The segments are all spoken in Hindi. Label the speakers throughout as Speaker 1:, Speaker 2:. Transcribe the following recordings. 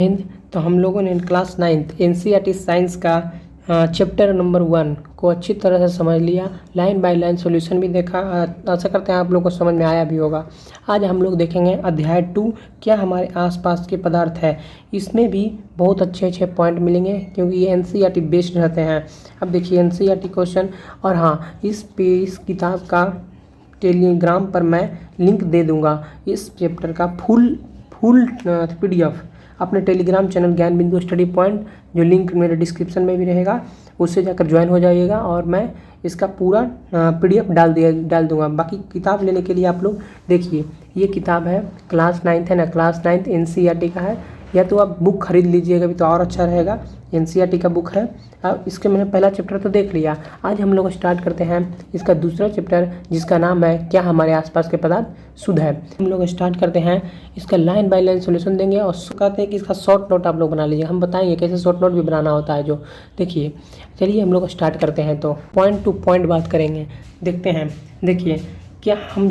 Speaker 1: तो हम लोगों ने क्लास 9th एनसीईआरटी साइंस का चैप्टर नंबर 1 को अच्छी तरह से समझ लिया। लाइन बाय लाइन सॉल्यूशन भी देखा। आशा करते हैं आप लोगों को समझ में आया भी होगा। आज हम लोग देखेंगे अध्याय 2 क्या हमारे आसपास के पदार्थ है। इसमें भी बहुत अच्छे अच्छे पॉइंट मिलेंगे क्योंकि ये एनसीईआरटी बेस्ड रहते हैं। अब देखिए एनसीईआरटी क्वेश्चन, और हाँ इस किताब का टेलीग्राम पर मैं लिंक दे दूँगा। इस चैप्टर का फुल PDF अपने टेलीग्राम चैनल ज्ञान बिंदु स्टडी पॉइंट, जो लिंक मेरे डिस्क्रिप्शन में भी रहेगा, उससे जाकर ज्वाइन हो जाइएगा और मैं इसका पूरा PDF डाल दूंगा। बाकी किताब लेने के लिए आप लोग देखिए, ये किताब है क्लास 9th है ना, क्लास 9th एनसीईआरटी का है। या तो आप बुक खरीद लीजिएगा भी तो और अच्छा रहेगा। एनसीईआरटी का बुक है। अब इसके मैंने पहला चैप्टर तो देख लिया। आज हम लोग स्टार्ट करते हैं इसका दूसरा चैप्टर, जिसका नाम है क्या हमारे आसपास के पदार्थ शुद्ध है। हम लोग स्टार्ट करते हैं। इसका लाइन बाय लाइन सॉल्यूशन देंगे और कहते हैं कि इसका शॉर्ट नोट आप लोग बना लीजिए। हम बताएंगे कैसे शॉर्ट नोट भी बनाना होता है। जो देखिए, चलिए हम लोग स्टार्ट करते हैं। तो पॉइंट टू पॉइंट बात करेंगे। देखते हैं, देखिए क्या हम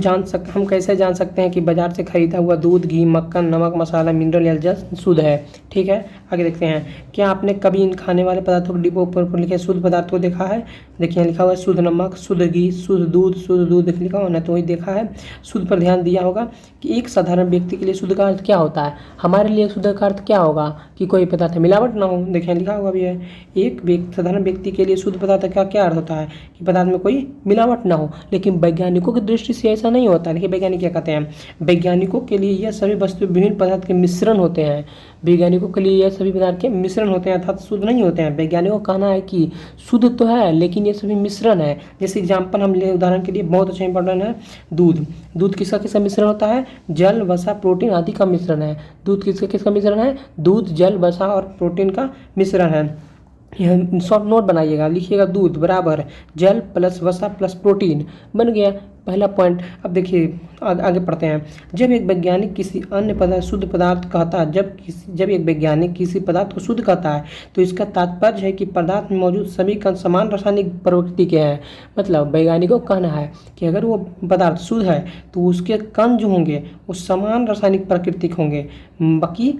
Speaker 1: कैसे जान सकते हैं कि बाजार से खरीदा हुआ दूध, घी, मक्खन, नमक, मसाला, मिनरल या जल शुद्ध है। ठीक है, आगे देखते हैं। क्या आपने कभी इन खाने वाले पदार्थों के डिब्बों पर लिखे शुद्ध पदार्थ को देखा है। देखिए लिखा हुआ है शुद्ध नमक, शुद्ध घी, शुद्ध दूध लिखा हुआ ना, तो वही देखा है। शुद्ध पर ध्यान दिया होगा कि एक साधारण व्यक्ति के लिए शुद्ध का अर्थ क्या होता है। हमारे लिए शुद्ध का अर्थ क्या होगा कि कोई पदार्थ मिलावट ना हो। देखिए लिखा हुआ भी है, एक साधारण व्यक्ति के लिए शुद्ध पदार्थ का क्या अर्थ होता है कि पदार्थ में कोई मिलावट ना हो। लेकिन वैज्ञानिकों की दृष्टि से ऐसा नहीं होता। देखिए वैज्ञानिक क्या कहते हैं, वैज्ञानिकों के लिए यह सभी वस्तु विभिन्न पदार्थ के मिश्रण होते हैं। वैज्ञानिकों के लिए यह सभी पदार्थ के मिश्रण होते हैं, अर्थात शुद्ध नहीं होते हैं। वैज्ञानिकों का कहना है कि शुद्ध तो है लेकिन ये सभी मिश्रण है। जैसे एग्जाम्पल हम ले, उदाहरण के लिए बहुत अच्छा इंपॉर्टेंट है दूध किसका किसका मिश्रण होता है, जल, वसा, प्रोटीन आदि का मिश्रण है। दूध किसका किसका मिश्रण है, दूध, जल, वसा और प्रोटीन का मिश्रण है। यह शॉर्ट नोट बनाइएगा, लिखिएगा दूध बराबर जल प्लस वसा प्लस प्रोटीन, बन गया पहला पॉइंट। अब देखिए आगे पढ़ते हैं। जब एक वैज्ञानिक किसी अन्य पदार्थ शुद्ध पदार्थ कहता है, जब एक वैज्ञानिक किसी पदार्थ को शुद्ध कहता है तो इसका तात्पर्य है कि पदार्थ में मौजूद सभी कण समान रासायनिक प्रवृत्ति के हैं। मतलब वैज्ञानिकों का कहना है कि अगर वो पदार्थ शुद्ध है तो उसके कण जो होंगे वो समान रासायनिक प्रकृति के होंगे। बाकी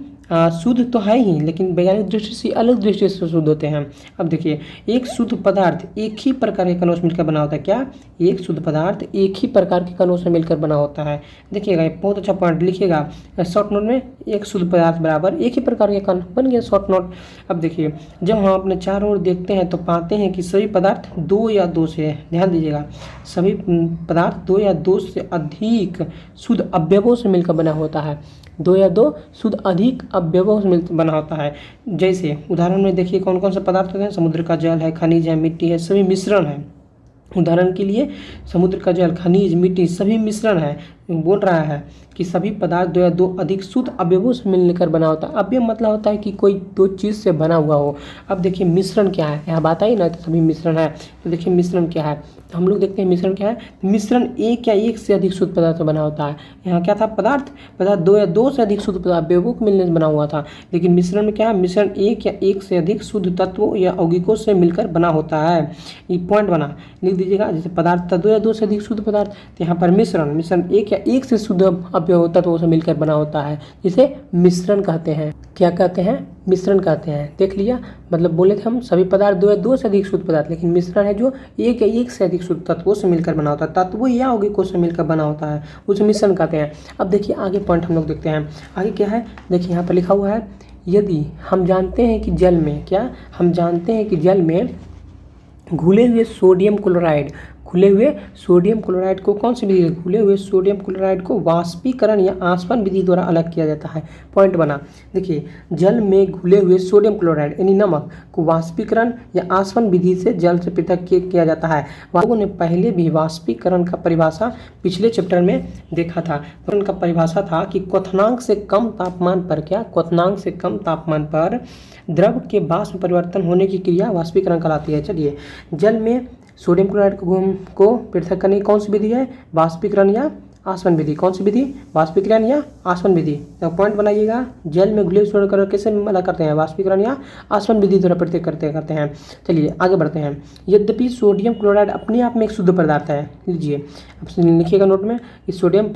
Speaker 1: शुद्ध तो है ही, लेकिन वैज्ञानिक दृष्टि से अलग दृष्टि से शुद्ध होते हैं। अब देखिए, एक शुद्ध पदार्थ एक ही प्रकार के कणों से मिलकर बना होता है। क्या, एक शुद्ध पदार्थ एक ही प्रकार के कणों से मिलकर बना होता है। देखिएगा ये बहुत अच्छा पॉइंट लिखिएगा शॉर्ट नोट में, एक शुद्ध पदार्थ बराबर एक ही प्रकार के कण, बन गया शॉर्ट नोट। अब देखिए, जब हम अपने चारों ओर देखते हैं तो पाते हैं कि सभी पदार्थ दो या दो से, ध्यान दीजिएगा, सभी पदार्थ दो या दो से अधिक शुद्ध अवयवों से मिलकर बना होता है। दो या दो शुद्ध अधिक अवयवों से बना होता है। जैसे उदाहरण में देखिए कौन कौन से पदार्थ होते हैं, समुद्र का जल है, खनिज है, मिट्टी है, सभी मिश्रण है। उदाहरण के लिए समुद्र का जल, खनिज, मिट्टी सभी मिश्रण है। बोल रहा है कि सभी पदार्थ दो या दो अधिक शुद्ध अवयवों से मिलकर बना होता है। अवयव मतलब होता है कि कोई दो चीज़ से बना हुआ हो। अब देखिए मिश्रण क्या है, यहाँ बात आई ना, तो सभी मिश्रण है। तो देखिए मिश्रण क्या है, तो हम लोग देखते हैं मिश्रण क्या है। मिश्रण एक या एक से अधिक शुद्ध पदार्थ से बना होता है। यहाँ क्या था, पदार्थ दो या दो से अधिक शुद्ध अवयवों को मिलने से बना हुआ था। लेकिन मिश्रण में क्या है, मिश्रण एक या एक से अधिक शुद्ध तत्वों या यौगिकों से मिलकर बना होता है। ये पॉइंट बना लिख दीजिएगा। जैसे पदार्थ था दो या दो से अधिक शुद्ध पदार्थ, तो यहाँ पर मिश्रण एक या एक से शुद्ध अवयव तत्वों से मिलकर बना होता है, जिसे मिश्रण कहते हैं। क्या कहते हैं, मिश्रण कहते हैं। देख लिया, मतलब बोले थे हम सभी पदार्थ दो या दो से अधिक शुद्ध पदार्थ, लेकिन मिश्रण है जो एक या एक से अधिक शुद्ध तत्वों से मिलकर बना होता है। तत्वों या यौगिकों से मिलकर बना होता है, उसे मिश्रण कहते हैं। अब देखिए आगे पॉइंट हम लोग देखते हैं। आगे क्या है, देखिए यहाँ पर लिखा हुआ है, यदि हम जानते हैं कि जल में, क्या हम जानते हैं कि जल में घुले हुए सोडियम क्लोराइड को कौन सी विधि है, घुले हुए सोडियम क्लोराइड को वाष्पीकरण या आसवन विधि द्वारा अलग किया जाता है। पॉइंट बना, देखिए जल में घुले हुए सोडियम क्लोराइड यानी नमक को वाष्पीकरण या आसवन विधि से जल से पृथक किया जाता है। लोगों ने पहले भी वाष्पीकरण का परिभाषा पिछले चैप्टर में देखा था। उनका परिभाषा था कि क्वथनांक से कम तापमान पर, क्या, क्वथनांक से कम तापमान पर द्रव के वाष्प परिवर्तन होने की क्रिया वाष्पीकरण कहलाती है। चलिए, जल में सोडियम क्लोराइड को पृथक करने की कौन सी विधि है, वाष्पीकरण या आसवन विधि। कौन सी विधि? वाष्पीकरण या आसवन विधि। तो पॉइंट बनाइएगा, जल में घुले सोडियम क्लोराइड कैसे मना करते हैं? वाष्पीकरण या आसवन विधि द्वारा प्रत्येक करते हैं। चलिए आगे बढ़ते हैं। यद्यपि सोडियम क्लोराइड अपने आप में एक शुद्ध पदार्थ है, लीजिए लिखिएगा नोट में कि सोडियम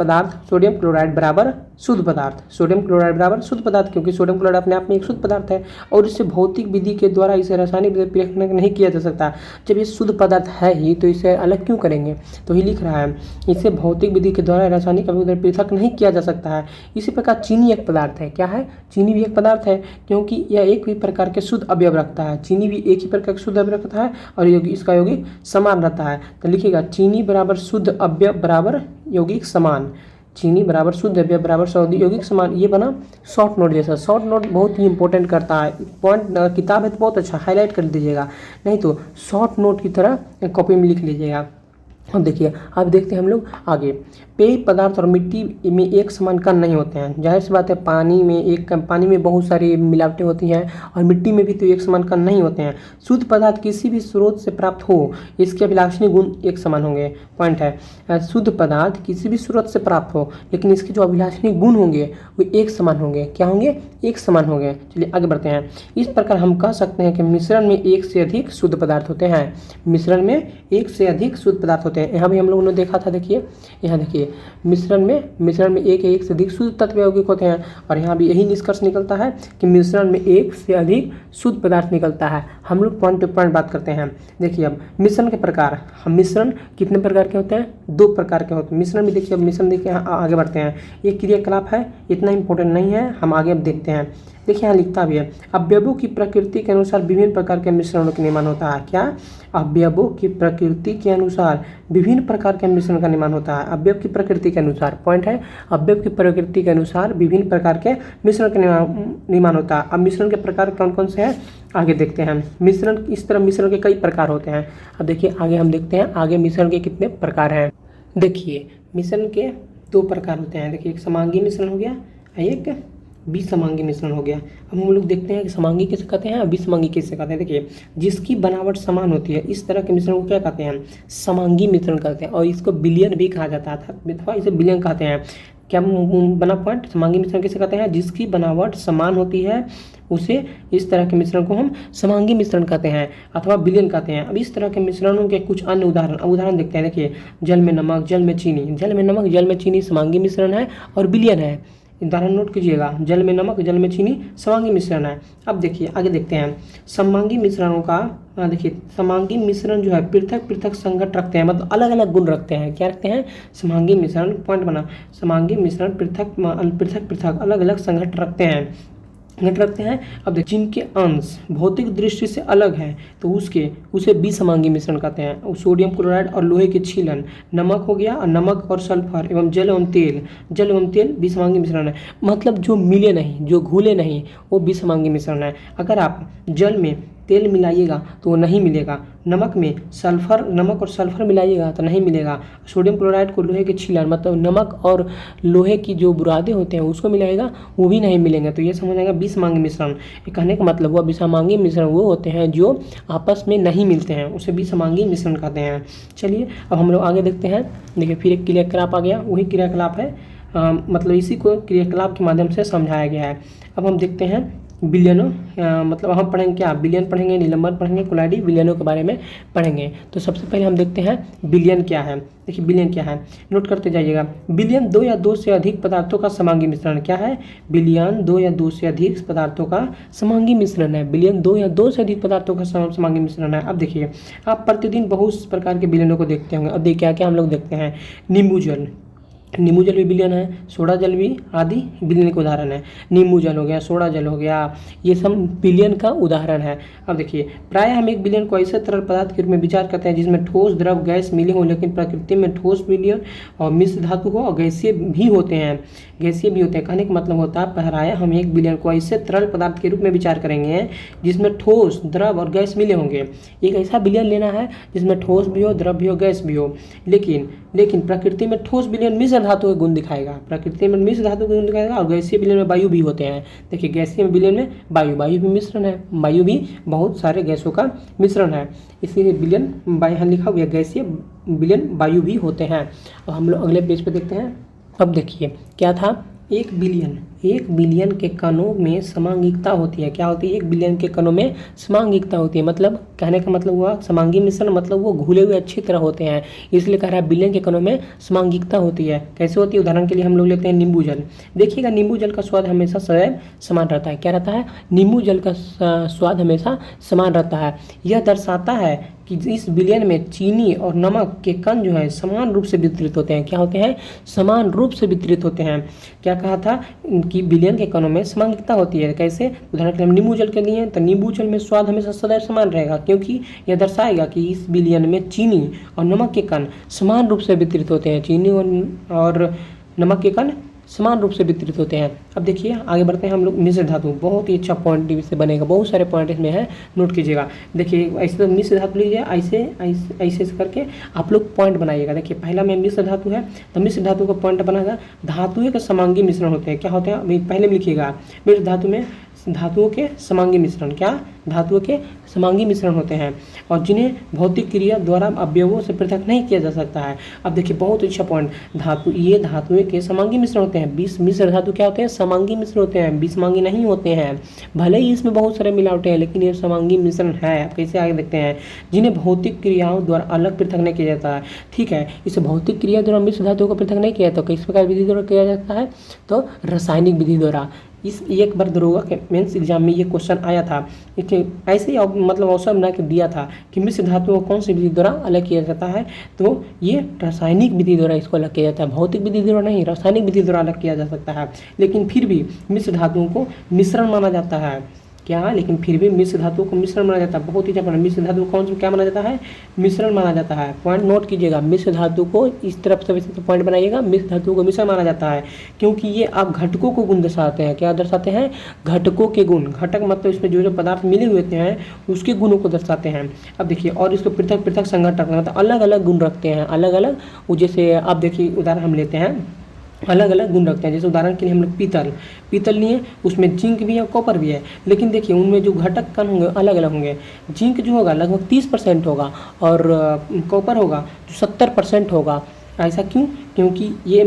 Speaker 1: क्लोराइड बराबर शुद्ध पदार्थ, सोडियम क्लोराइड बराबर शुद्ध पदार्थ, क्योंकि सोडियम क्लोराइड अपने आप में एक शुद्ध पदार्थ है और इससे भौतिक विधि के द्वारा इसे रासायनिक विधि परीक्षण नहीं किया जा सकता। जब ये शुद्ध पदार्थ है ही तो इसे अलग क्यों करेंगे? तो ही लिख रहा है इसे भौतिक विधि के द्वारा रासायनिक अभिक्रिया पृथक नहीं किया जा सकता है। इसी प्रकार चीनी एक पदार्थ है। क्या है? चीनी भी एक पदार्थ है, क्योंकि यह एक ही प्रकार के शुद्ध अवयव रखता है। चीनी भी एक ही प्रकार के शुद्ध अवयव रखता है और इसका यौगिक समान रहता है। तो लिखिएगा चीनी बराबर शुद्ध अवयव बराबर यौगिक समान, चीनी बराबर शुद्ध अवयव बराबर यौगिक समान। ये बना शॉर्ट नोट जैसा। शॉर्ट नोट बहुत ही इंपॉर्टेंट करता है। पॉइंट किताब है तो बहुत अच्छा हाईलाइट कर दीजिएगा, नहीं तो शॉर्ट नोट की तरह कॉपी में लिख लीजिएगा। अब देखिए, अब देखते हैं हम लोग आगे। पेय पदार्थ और मिट्टी में एक समान कण नहीं होते हैं। जाहिर सी बात है, पानी में बहुत सारी मिलावटें होती हैं और मिट्टी में भी तो एक समान कण नहीं होते हैं। शुद्ध पदार्थ किसी भी स्रोत से प्राप्त हो, इसके अभिलाषणीय गुण एक समान होंगे। पॉइंट है, शुद्ध पदार्थ किसी भी स्रोत से प्राप्त हो लेकिन इसके जो अभिलाषणीय गुण होंगे वो एक समान होंगे। क्या होंगे? एक समान होंगे। चलिए आगे बढ़ते हैं। इस प्रकार हम कह सकते हैं कि मिश्रण में एक से अधिक शुद्ध पदार्थ होते हैं। मिश्रण में एक से अधिक शुद्ध पदार्थ होते हैं। यहाँ भी हम लोगों ने देखा था, देखिए यहाँ देखिए मिश्रण में एक से अधिक शुद्ध तत्व यौगिक होते हैं और यहाँ भी यही निष्कर्ष निकलता है कि मिश्रण में एक से अधिक शुद्ध पदार्थ निकलता है। हम लोग पॉइंट टू पॉइंट बात करते हैं। देखिए अब मिश्रण के प्रकार, हम मिश्रण कितने प्रकार के होते हैं? 2 प्रकार के होते हैं मिश्रण में। देखिए अब मिश्रण देखिए आगे बढ़ते हैं। ये क्रियाकलाप है, इतना इंपॉर्टेंट नहीं है, हम आगे अब देखते हैं। देखिए यहाँ लिखता भी है अवयवों की प्रकृति के अनुसार विभिन्न प्रकार के मिश्रणों का निर्माण होता है। क्या? अवयवों की प्रकृति के अनुसार विभिन्न प्रकार के मिश्रण का निर्माण होता है। अवयव की प्रकृति के अनुसार, पॉइंट है, अवयव की प्रकृति के अनुसार विभिन्न प्रकार के मिश्रण का निर्माण होता है। अब मिश्रण के प्रकार कौन कौन से हैं आगे देखते हैं। मिश्रण, इस तरह मिश्रण के कई प्रकार होते हैं। अब देखिए आगे हम देखते हैं आगे मिश्रण के कितने प्रकार हैं। देखिए मिश्रण के 2 प्रकार होते हैं। देखिए एक समांगी मिश्रण हो गया, एक विसमांगी मिश्रण हो गया। अब हम लोग देखते हैं कि समांगी किसे कहते हैं और विसमांगी किसे कहते हैं। देखिए जिसकी बनावट समान होती है इस तरह के मिश्रण को क्या कहते हैं? समांगी मिश्रण कहते हैं और इसको विलयन भी कहा जाता था अथवा इसे विलयन कहते हैं। क्या बना पॉइंट? समांगी मिश्रण किसे कहते हैं? जिसकी बनावट समान होती है उसे, इस तरह के मिश्रण को हम समांगी मिश्रण कहते हैं अथवा विलयन कहते हैं। अब इस तरह के मिश्रणों के कुछ अन्य उदाहरण देखते हैं। देखिए जल में नमक, जल में चीनी, जल में नमक, जल में चीनी समांगी मिश्रण है और विलयन है। उदाहरण नोट कीजिएगा, जल में नमक, जल में चीनी समांगी मिश्रण है। अब देखिए आगे देखते हैं समांगी मिश्रणों का। देखिए समांगी मिश्रण जो है पृथक पृथक संघट रखते हैं, मतलब अलग अलग गुण रखते हैं। क्या रखते हैं? समांगी मिश्रण, पॉइंट बना, समांगी मिश्रण पृथक पृथक अलग अलग संघट रखते हैं। अब देखिए जिनके अंश भौतिक दृष्टि से अलग हैं तो उसे विसमांगी मिश्रण कहते हैं। सोडियम क्लोराइड और लोहे के छीलन, नमक हो गया, और नमक और सल्फर एवं जल एवं तेल विसमांगी मिश्रण है। मतलब जो मिले नहीं, जो घुले नहीं, वो विसमांगी मिश्रण है। अगर आप जल में तेल मिलाइएगा तो वो नहीं मिलेगा, नमक और सल्फर मिलाइएगा तो नहीं मिलेगा, सोडियम क्लोराइड को लोहे के छीलन मतलब नमक और लोहे की जो बुरादे होते हैं उसको मिलाइएगा वो भी नहीं मिलेंगे। तो ये समझ आएगा विसमांगी मिश्रण। कहने का मतलब हुआ विसमांगी मिश्रण वो होते हैं जो आपस में नहीं मिलते हैं, उसे विसमांगी मिश्रण कहते हैं। चलिए अब हम लोग आगे देखते हैं। देखिए फिर एक क्रियाकलाप आ गया, वही क्रियाकलाप है, मतलब इसी को क्रियाकलाप के माध्यम से समझाया गया है। अब हम देखते हैं विलयनों, मतलब हम पढ़ेंगे क्या? विलयन पढ़ेंगे, निलंबन पढ़ेंगे, कुलाइडी विलयनों के बारे में पढ़ेंगे। तो सबसे पहले हम देखते हैं विलयन क्या है। देखिए विलयन क्या है, नोट करते जाइएगा। विलयन 2 या 2 से अधिक पदार्थों का समांगी मिश्रण। क्या है? विलयन 2 या 2 से अधिक पदार्थों का समांगी मिश्रण है। विलयन 2 या 2 से अधिक पदार्थों का समांगी मिश्रण है। अब देखिए आप प्रतिदिन बहुत प्रकार के विलयनों को देखते होंगे। अब देखिए क्या क्या हम लोग देखते हैं। नींबू जल भी विलयन है, सोडा जल भी आदि विलयन के उदाहरण है। नींबू जल हो गया, सोडा जल हो गया, ये सब विलयन का उदाहरण है। अब देखिए प्राय हम एक विलयन को ऐसे तरल पदार्थ के रूप में विचार करते हैं जिसमें ठोस, द्रव, गैस मिले हों, लेकिन प्रकृति में ठोस विलयन और मिश्र धातु हो और गैसीय भी होते हैं। कहने का मतलब होता है पहराया हम एक विलयन को ऐसे तरल पदार्थ के रूप में विचार करेंगे जिसमें ठोस, द्रव और गैस मिले होंगे। एक ऐसा विलयन लेना है जिसमें ठोस भी हो, द्रव भी हो, गैस भी हो, लेकिन प्रकृति में ठोस विलयन मिश्र धातु के गुण दिखाएगा, और गैसीय विलयन में वायु भी होते हैं। देखिए गैसीय विलयन में वायु भी मिश्रण है, वायु भी बहुत सारे गैसों का मिश्रण है, इसीलिए विलयन यहाँ लिखा हुआ है गैसीय विलयन वायु भी होते हैं। और हम लोग अगले पेज पे देखते हैं। अब देखिए क्या था, 1 बिलियन के कणों में समांगिकता होती है। क्या होती है? 1 बिलियन के कणों में समांगिकता होती है। मतलब कहने का मतलब हुआ समांगी मिश्रण, मतलब वो घुले हुए अच्छी तरह होते हैं, इसलिए कह रहा है बिलियन के कणों में समांगिकता होती है। कैसे होती है? उदाहरण के लिए हम लोग लेते हैं नींबू जल। देखिएगा नींबू जल का स्वाद हमेशा सदैव समान रहता है। क्या रहता है? नींबू जल का स्वाद हमेशा समान रहता है। यह दर्शाता है कि इस बिलियन में चीनी और नमक के कण जो है समान रूप से वितरित होते हैं। क्या होते हैं? समान रूप से वितरित होते हैं। क्या कहा था कि बिलियन के कणों में समांगिकता होती है। कैसे? उदाहरण के लिए हम नींबू जल के लिए, तो नींबू जल में स्वाद हमेशा सदैव समान रहेगा, क्योंकि यह दर्शाएगा कि इस बिलियन में चीनी और नमक के कण समान रूप से वितरित होते हैं। चीनी और नमक के कण समान रूप से वितरित होते हैं। अब देखिए आगे बढ़ते हैं हम लोग। मिश्र धातु बहुत ही अच्छा पॉइंट इससे बनेगा, बहुत सारे पॉइंट इसमें है, नोट कीजिएगा। देखिए ऐसे तो मिश्र धातु लीजिए, ऐसे ऐसे ऐसे करके आप लोग पॉइंट बनाइएगा। देखिए पहला में मिश्र धातु है, तो मिश्र धातु का पॉइंट बनाएगा, धातुओं के समांगी मिश्रण होते हैं। क्या होते हैं? अभी पहले में लिखिएगा, मिश्र धातु में धातुओं के समांगी मिश्रण। क्या? धातुओं के समांगी मिश्रण होते हैं और जिन्हें भौतिक क्रिया द्वारा अवयवों से पृथक नहीं किया जा सकता है। अब देखिए बहुत अच्छा पॉइंट, ये धातुओं के समांगी मिश्रण होते हैं। 20 मिश्र धातु क्या होते हैं? समांगी मिश्रण होते हैं, विसमांगी नहीं होते हैं। भले ही इसमें बहुत सारे मिलावटें हैं, लेकिन ये समांगी मिश्रण है। आप कैसे आगे देखते हैं? जिन्हें भौतिक क्रियाओं द्वारा अलग पृथक नहीं किया जाता है। ठीक है, इसे भौतिक क्रिया द्वारा मिश्र धातुओं को पृथक नहीं किया जाता, तो किस प्रकार विधि द्वारा किया जाता है? तो रासायनिक विधि द्वारा। इस एक बार दरोगा के मेंस एग्जाम में ये क्वेश्चन आया था, ऐसे ही मतलब अवसर बना के दिया था कि मिश्र धातुओं को कौन सी विधि द्वारा अलग किया जाता है, तो ये रासायनिक विधि द्वारा इसको अलग किया जाता है। भौतिक विधि द्वारा नहीं, रासायनिक विधि द्वारा अलग किया जा सकता है। लेकिन फिर भी मिश्र धातुओं को मिश्रण माना जाता है। क्या? लेकिन फिर भी मिश्र धातु को मिश्रण माना जाता है। बहुत ही जबरदस्त, मिश्र धातु कौन सा क्या माना जाता है? मिश्रण माना जाता है। पॉइंट नोट कीजिएगा, मिश्र धातु को इस तरफ से पॉइंट बनाइएगा, मिश्र धातु को मिश्रण माना जाता है, क्योंकि ये आप घटकों को गुण दर्शाते हैं। क्या दर्शाते हैं? घटकों के गुण। घटक मतलब इसमें जो जो पदार्थ मिले हुए हैं उसके गुणों को दर्शाते हैं। अब देखिए, और इसको पृथक पृथक संघटक मतलब अलग अलग गुण रखते हैं, अलग अलग। जैसे आप देखिए उदाहरण हम लेते हैं, अलग अलग गुण रखते हैं। जैसे उदाहरण के लिए हम लोग पीतल लिए, उसमें जिंक भी है, कॉपर भी है, लेकिन देखिए उनमें जो घटक कण होंगे अलग अलग होंगे। जिंक जो होगा लगभग 30% होगा और कॉपर होगा जो 70% होगा। ऐसा क्यों? क्योंकि ये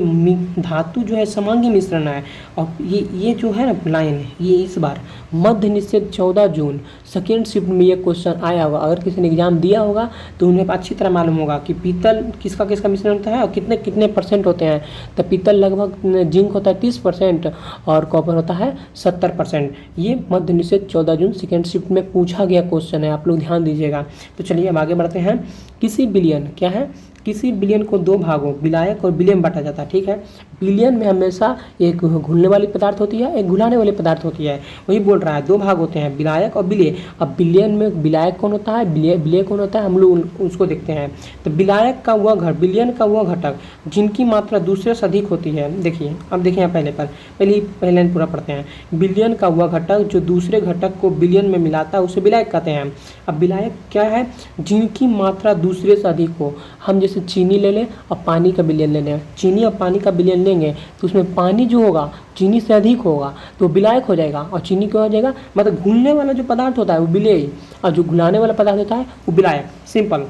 Speaker 1: धातु जो है समांगी मिश्रण है। और ये जो है ना लाइन, ये इस बार मध्य निषेध 14 जून सेकेंड शिफ्ट में ये क्वेश्चन आया होगा। अगर किसी ने एग्जाम दिया होगा तो उन्हें अच्छी तरह मालूम होगा कि पीतल किसका किसका मिश्रण होता है और कितने कितने परसेंट होते हैं। तो पीतल लगभग जिंक होता है 30% और कॉपर होता है 70%। ये मध्य निषेध 14 जून सेकेंड शिफ्ट में पूछा गया क्वेश्चन है, आप लोग ध्यान दीजिएगा। तो चलिए अब आगे बढ़ते हैं। किसी बिलियन क्या है? किसी बिलियन को दो भागों विलायक और विलेय में बांटा जाता है। ठीक है, बिलियन में हमेशा एक घुलने वाली पदार्थ होती है, एक घुलाने वाली पदार्थ होती है। वही बोल रहा है, दो भाग होते हैं विलायक और विलेय। अब बिलियन में विलायक कौन होता है, विलेय कौन होता है, हम लोग उसको देखते हैं। तो विलायक का वह बिलियन का वह घटक जिनकी मात्रा दूसरे से अधिक होती है। देखिए अब देखिए यहाँ पहले लाइन पूरा पढ़ते हैं। बिलियन का वह घटक जो दूसरे घटक को बिलियन में मिलाता है उसे विलायक कहते हैं। अब विलायक क्या है? जिनकी मात्रा दूसरे से अधिक हो। हम जैसे चीनी ले लें और पानी का विलयन ले लें, चीनी और पानी का विलयन लेंगे तो उसमें पानी जो होगा चीनी से अधिक होगा तो विलायक हो जाएगा, और चीनी क्या हो जाएगा? मतलब घुलने वाला जो पदार्थ होता है वो विलेय और जो घुलाने वाला पदार्थ होता है वो विलायक। सिंपल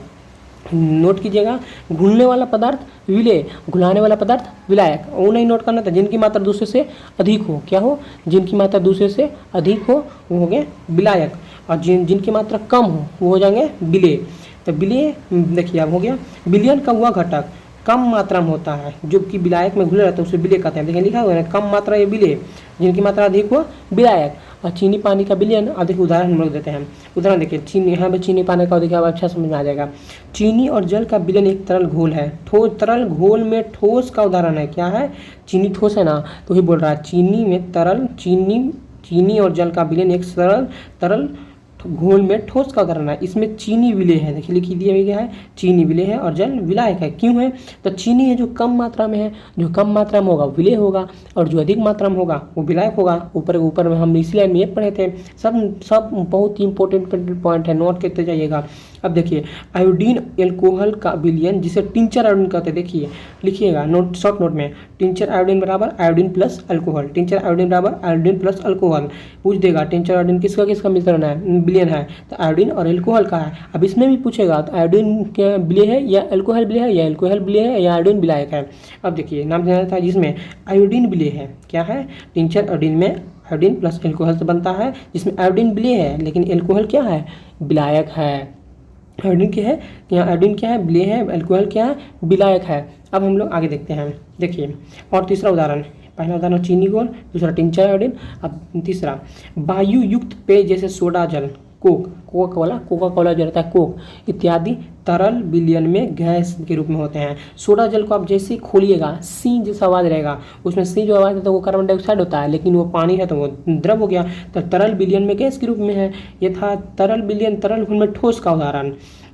Speaker 1: नोट कीजिएगा, घुलने वाला पदार्थ विलेय, घुलाने वाला पदार्थ विलायक। वो नहीं नोट करना था, जिनकी मात्रा दूसरे से अधिक हो। क्या हो? जिनकी मात्रा दूसरे से अधिक हो वो हो गए विलायक, और जिनकी मात्रा कम हो वो हो जाएंगे विलेय। तो विलेय देखिए अब हो गया। बिलियन का वह घटक कम मात्रा में होता है जो कि विलायक में घुले रहता है उसे विलेय कहते हैं। देखिए लिखा हुआ है ना, कम मात्रा ये विलेय, जिनकी मात्रा अधिक हो विलायक। और चीनी पानी का विलयन, अधिक उदाहरण हम लोग देते हैं। उदाहरण देखिए, चीनी, यहाँ पे चीनी पानी का देखिए अच्छा समझ में आ जाएगा। चीनी और जल का विलयन एक तरल घोल है। तरल घोल में ठोस का उदाहरण है। क्या है? चीनी ठोस है ना, तो ही बोल रहा है चीनी में तरल, चीनी और जल का विलयन एक तरल घोल में ठोस का उदाहरण है। इसमें चीनी विलेय है, देखिए लिख दिया गया है, चीनी विलेय है और जल विलायक है। क्यों है? तो चीनी है जो कम मात्रा में है, जो कम मात्रा में होगा विलेय होगा, और जो अधिक मात्रा में होगा वो विलायक होगा। ऊपर में हम इसी लाइन में ये पढ़े थे। सब बहुत ही इंपॉर्टेंट पॉइंट है, नोट करते जाइएगा। अब देखिए, आयोडीन एल्कोहल का विलयन जिसे टिंचर आयोडीन कहते हैं। देखिए लिखिएगा नोट, शॉर्ट नोट में, टिंचर आयोडीन बराबर iodine plus alcohol, tincture iodine बराबर आयोडीन प्लस अल्कोहल। पूछ देगा टिंचर आयोडीन किसका किसका मिश्रण है, विलेन है, तो आयोडीन और एल्कोहल का है। अब इसमें भी पूछेगा तो आयोडीन क्या विलेय है या एल्कोहल विलेय है, या एल्कोहल विलेय है या आयोडीन विलायक है। अब देखिए नाम जाना था जिसमें आयोडीन विलेय है, क्या है, टिंचर आयोडीन में आयोडीन प्लस एल्कोहल से बनता है, जिसमें आयोडीन विलेय है लेकिन एल्कोहल क्या है, विलायक है। आयोडीन क्या है, यहाँ आयोडीन क्या है, विलेय है, एल्कोहल क्या है, विलायक है। अब हम लोग आगे देखते हैं, देखिए और तीसरा उदाहरण, पहला उदाहरण चीनी घोल, दूसरा टिंचर आयोडीन, अब तीसरा वायु युक्त पेय जैसे सोडा जल, कोक, कोका कोला जो रहता है कोक इत्यादि तरल विलयन में गैस के रूप में होते हैं। सोडा जल को आप जैसे ही खोलिएगा सी जैसा आवाज़ रहेगा, उसमें सी जो आवाज़ है तो वो कार्बन डाइऑक्साइड होता है, लेकिन वो पानी है तो वो द्रव हो गया, तो तरल विलयन में गैस के रूप में है। ये था तरल विलयन तरल घुल में ठोस का उदाहरण,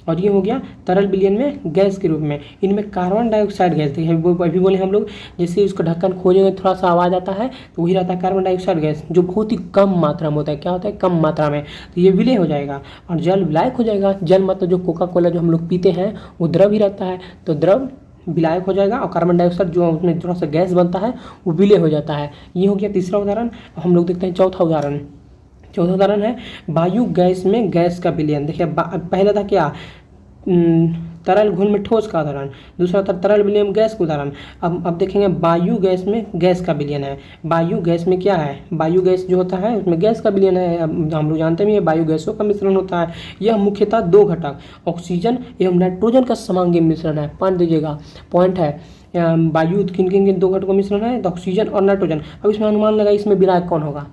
Speaker 1: और ये हो गया तरल विलयन में गैस के रूप में। इनमें कार्बन डाइऑक्साइड गैस, देखिए अभी बोले हम लोग, जैसे ही उसको ढक्कन खोजेंगे थोड़ा सा आवाज़ आता है तो वही रहता है कार्बन डाइऑक्साइड गैस, जो बहुत ही कम मात्रा में होता है। क्या होता है, कम मात्रा में, तो ये विलय हो जाएगा और जल विलायक हो जाएगा। जल मतलब जो कोका कोला जो हम लोग पीते हैं वो द्रव ही रहता है, तो द्रव विलायक हो जाएगा और कार्बन डाइऑक्साइड जो उसमें थोड़ा सा गैस बनता है वो विलय हो जाता है। ये हो गया तीसरा उदाहरण। हम लोग देखते हैं चौथा उदाहरण। चौथा उदाहरण है वायु गैस में गैस का विलयन। देखिए पहला था क्या, तरल घुल में ठोस का उदाहरण, दूसरा था तरल विलयन में गैस का उदाहरण। अब देखेंगे वायु गैस में गैस का विलयन है। वायु गैस में क्या है, वायु गैस जो होता है उसमें गैस का विलयन है। हम लोग जानते भी हैं वायु गैसों का मिश्रण होता है। यह मुख्यतः दो घटक ऑक्सीजन एवं नाइट्रोजन का समांगी मिश्रण है। पॉइंट दीजिएगा, पॉइंट है वायु किन किन दो घटकों का मिश्रण है, तो ऑक्सीजन और नाइट्रोजन। अब इसमें अनुमान लगा इसमें विलायक कौन होगा,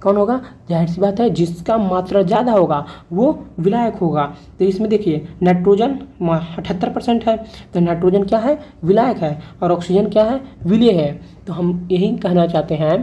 Speaker 1: कौन होगा, जाहिर सी बात है जिसका मात्रा ज़्यादा होगा वो विलायक होगा। तो इसमें देखिए नाइट्रोजन 78% है, तो नाइट्रोजन क्या है, विलायक है, और ऑक्सीजन क्या है, विलेय है। तो हम यही कहना चाहते हैं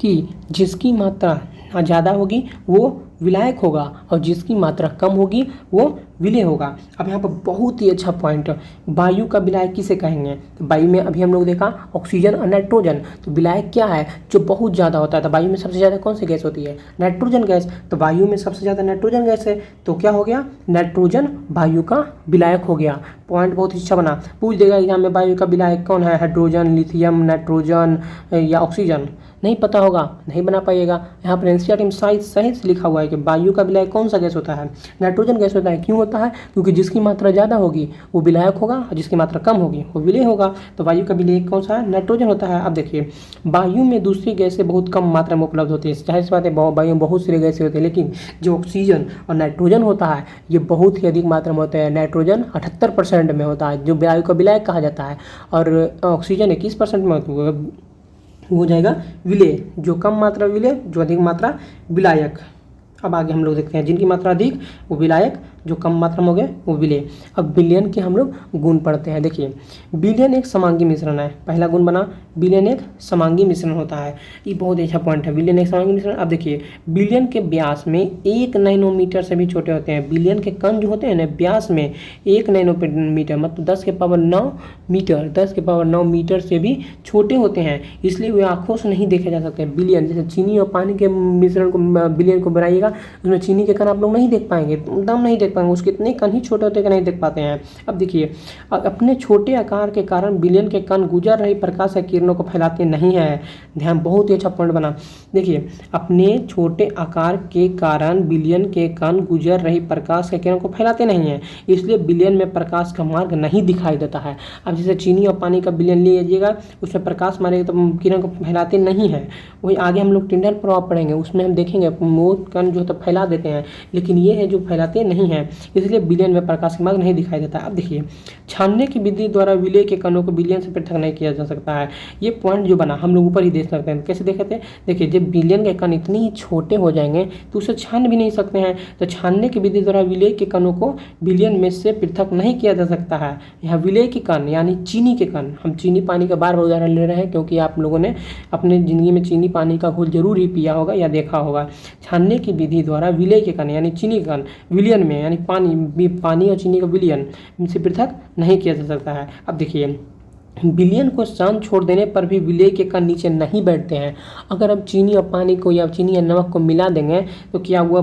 Speaker 1: कि जिसकी मात्रा ज़्यादा होगी वो विलायक होगा और जिसकी मात्रा कम होगी वो विलेय होगा। अब यहाँ पर बहुत ही अच्छा पॉइंट, वायु का विलायक किसे कहेंगे, तो वायु में अभी हम लोग देखा ऑक्सीजन और नाइट्रोजन, तो विलायक क्या है, जो बहुत ज़्यादा होता है। तो वायु में सबसे ज़्यादा कौन सी गैस होती है, नाइट्रोजन गैस, तो वायु में सबसे ज़्यादा नाइट्रोजन गैस है, तो क्या हो गया, नाइट्रोजन वायु का विलायक हो गया। पॉइंट बहुत अच्छा बना। पूछ देगा एग्जाम में वायु का विलायक कौन है, हाइड्रोजन, लिथियम, नाइट्रोजन या ऑक्सीजन, नहीं पता होगा, नहीं बना पाइएगा। यहाँ पर एनसीईआरटी में सही से लिखा हुआ है कि वायु का विलायक कौन सा गैस होता है, नाइट्रोजन गैस होता है। क्यों होता है, क्योंकि जिसकी मात्रा ज़्यादा होगी वो विलायक होगा और जिसकी मात्रा कम होगी वो विलेय होगा। तो वायु का विलायक कौन सा है, नाइट्रोजन होता है। अब देखिए वायु में दूसरी गैसें बहुत कम मात्रा में उपलब्ध होती है, जाहिर सी बात है वायु में बहुत सारी गैसें होती है, लेकिन जो ऑक्सीजन और नाइट्रोजन होता है ये बहुत ही अधिक मात्रा में होता है। नाइट्रोजन 78% में होता है जो वायु का विलायक कहा जाता है, और ऑक्सीजन 21% में हो जाएगा विलेय, जो कम मात्रा विलेय, जो अधिक मात्रा विलायक। अब आगे हम लोग देखते हैं जिनकी मात्रा अधिक वो विलायक, जो कम मात्रा में हो गए वो विलेय। अब विलयन के हम लोग गुण पढ़ते हैं। देखिए विलयन एक समांगी मिश्रण है, पहला गुण बना विलयन एक समांगी मिश्रण होता है। ये बहुत अच्छा पॉइंट है, विलयन एक समांगी मिश्रण। अब देखिए विलयन के व्यास में 1 नैनोमीटर से भी छोटे होते हैं। विलयन के कण जो होते हैं ना व्यास में 1 नैनोमीटर मतलब 10⁹ मीटर, 10⁹ मीटर से भी छोटे होते हैं, इसलिए वे आँखों से नहीं देखे जा सकते। विलयन जैसे चीनी और पानी के मिश्रण को, विलयन को बनाइएगा उसमें चीनी के कण आप लोग नहीं देख पाएंगे, एकदम नहीं देख पाएंगे, उसके इतने कण ही छोटे होते कि नहीं देख पाते हैं। अब देखिए अपने छोटे आकार के कारण विलयन के कण गुजर रही प्रकाश के किरणों को फैलाते नहीं है। ध्यान, बहुत ही अच्छा पॉइंट बना। देखिए अपने छोटे आकार के कारण विलयन के कण गुजर रही प्रकाश के किरणों को फैलाते नहीं हैं, इसलिए विलयन में प्रकाश का मार्ग नहीं दिखाई देता है। अब जैसे चीनी और पानी का विलयन लीजिएगा उसमें प्रकाश मारेगा तो किरण को फैलाते नहीं है। वही आगे हम लोग टिंडल प्रभाव पढ़ेंगे उसमें हम देखेंगे वो कण जो तो फैला देते हैं, लेकिन ये है जो फैलाते नहीं हैं, इसलिए विलयन में प्रकाश का मार्ग नहीं दिखाई देता। अब देखिए छानने की विधि द्वारा विलेय के कणों को विलयन से पृथक नहीं किया जा सकता है। ये पॉइंट जो बना हम लोग ऊपर ही देख सकते हैं, कैसे देखे थे। देखिए जब विलयन के कण इतनी ही छोटे हो जाएंगे तो उसे छान भी नहीं सकते हैं, तो छानने की विधि द्वारा विलेय के कणों को विलयन में से पृथक नहीं किया जा सकता है। यहाँ विलेय के कण यानी चीनी के कण, हम चीनी पानी का बार बार उदाहरण ले रहे हैं क्योंकि आप लोगों ने अपने ज़िंदगी में चीनी पानी का घोल जरूर ही पिया होगा या देखा होगा। छानने की विधि द्वारा विलेय के कण यानी चीनी के कण विलयन में यानी पानी और चीनी का विलयन से पृथक नहीं किया जा सकता है। अब देखिए विलयन को शांत छोड़ देने पर भी विलेय के कण नीचे नहीं बैठते हैं। अगर हम चीनी और पानी को या चीनी या नमक को मिला देंगे तो क्या हुआ,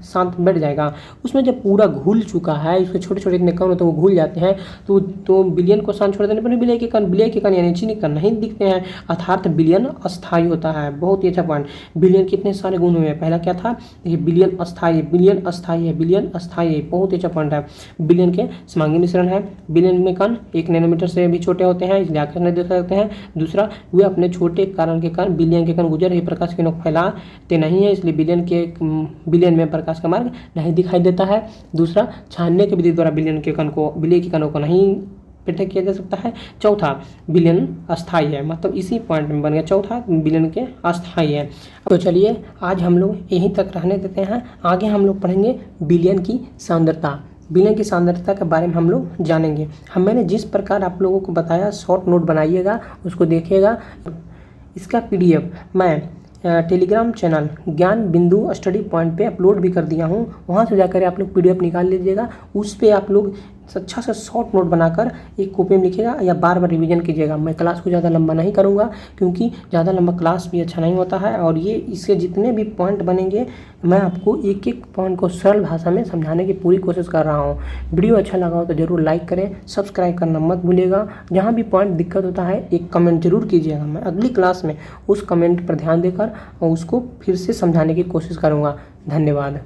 Speaker 1: शांत बैठ जाएगा। उसमें जब पूरा घुल चुका है, इसके छोटे छोटे इतने कण होते हैं वो घुल जाते हैं, तो विलयन को शांत छोड़ देने पर भी विलेय के कण यानी चीनी कण नहीं दिखते हैं, अर्थात विलयन अस्थायी होता है। बहुत ही अच्छा पॉइंट। विलयन कितने सारे गुण हुए हैं, पहला क्या था, ये विलयन अस्थायी, विलयन अस्थायी है, विलयन अस्थायी, बहुत ही अच्छा पॉइंट है। विलयन के समांगी मिश्रण है। विलयन में कण 1 नैनोमीटर से भी छोटे होते हैं, इसलिए आंखें नहीं देख सकते हैं। दूसरा, वे अपने छोटे कारण के कारण विलयन के कण गुजर रही प्रकाश किरणों को फैलाते नहीं है, इसलिए विलयन में प्रकाश का मार्ग नहीं दिखाई देता है। दूसरा, छानने की विधि द्वारा विलयन के कणों को नहीं पृथक किया जा सकता है। चौथा, विलयन अस्थायी है, मतलब इसी पॉइंट में बन गया चौथा, विलयन के अस्थायी है। तो चलिए आज हम लोग यहीं तक रहने देते हैं, आगे हम लोग पढ़ेंगे विलयन की सांद्रता। विलयन की सांद्रता के बारे में हम लोग जानेंगे। मैंने जिस प्रकार आप लोगों को बताया, शॉर्ट नोट बनाइएगा, उसको देखिएगा। इसका PDF मैं टेलीग्राम चैनल ज्ञान बिंदु स्टडी पॉइंट पे अपलोड भी कर दिया हूँ, वहाँ से जाकर आप लोग PDF निकाल लीजिएगा। उस पर आप लोग अच्छा सा शॉर्ट नोट बनाकर एक कॉपी में लिखिएगा या बार बार रिवीजन कीजिएगा। मैं क्लास को ज़्यादा लंबा नहीं करूँगा, क्योंकि ज़्यादा लंबा क्लास भी अच्छा नहीं होता है, और ये इसके जितने भी पॉइंट बनेंगे मैं आपको एक एक पॉइंट को सरल भाषा में समझाने की पूरी कोशिश कर रहा हूँ। वीडियो अच्छा लगा हो तो ज़रूर लाइक करें, सब्सक्राइब करना मत भूलिएगा। जहाँ भी पॉइंट दिक्कत होता है एक कमेंट जरूर कीजिएगा, मैं अगली क्लास में उस कमेंट पर ध्यान देकर और उसको फिर से समझाने की कोशिश करूँगा। धन्यवाद।